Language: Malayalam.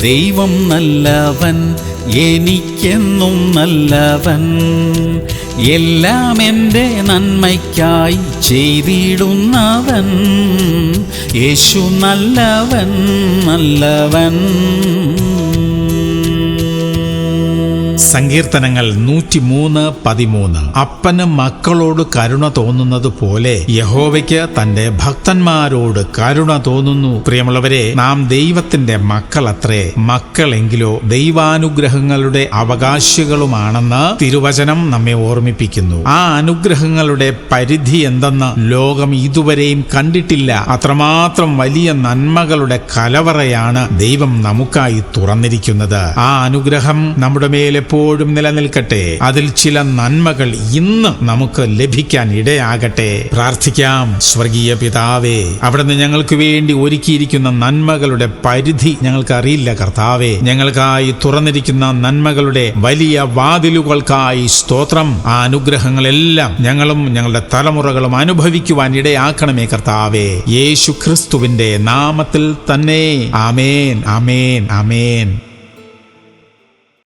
ദൈവം നല്ലവൻ, എനിക്കെന്നും നല്ലവൻ. എല്ലാം എൻ്റെ നന്മയ്ക്കായി ചെയ്തിടുന്നവൻ. യേശു നല്ലവൻ, നല്ലവൻ. സങ്കീർത്തനങ്ങൾ 103:13. അപ്പന് മക്കളോട് കരുണ തോന്നുന്നത് പോലെ യഹോവയ്ക്ക് തന്റെ ഭക്തന്മാരോട് കരുണ തോന്നുന്നു. പ്രിയമുള്ളവരെ, നാം ദൈവത്തിന്റെ മക്കളത്രേ. മക്കളെങ്കിലോ ദൈവാനുഗ്രഹങ്ങളുടെ അവകാശികളുമാണെന്ന് തിരുവചനം നമ്മെ ഓർമ്മിപ്പിക്കുന്നു. ആ അനുഗ്രഹങ്ങളുടെ പരിധി എന്തെന്ന് ലോകം ഇതുവരെയും കണ്ടിട്ടില്ല. അത്രമാത്രം വലിയ നന്മകളുടെ കലവറയാണ് ദൈവം നമുക്കായി തുറന്നിരിക്കുന്നത്. ആ അനുഗ്രഹം നമ്മുടെ മേലെ എപ്പോഴും നിലനിൽക്കട്ടെ. അതിൽ ചില നന്മകൾ ഇന്ന് നമുക്ക് ലഭിക്കാൻ ഇടയാകട്ടെ. പ്രാർത്ഥിക്കാം. സ്വർഗീയ പിതാവേ, അവിടുന്ന് ഞങ്ങൾക്ക് വേണ്ടി ഒരുക്കിയിരിക്കുന്ന നന്മകളുടെ പരിധി ഞങ്ങൾക്ക് അറിയില്ല കർത്താവേ. ഞങ്ങൾക്കായി തുറന്നിരിക്കുന്ന നന്മകളുടെ വലിയ വാതിലുകൾക്കായി സ്തോത്രം. ആ അനുഗ്രഹങ്ങളെല്ലാം ഞങ്ങളും ഞങ്ങളുടെ തലമുറകളും അനുഭവിക്കുവാൻ ഇടയാക്കണമേ കർത്താവേ. യേശു ക്രിസ്തുവിന്റെ നാമത്തിൽ തന്നെ. ആമേൻ, ആമേൻ, ആമേൻ.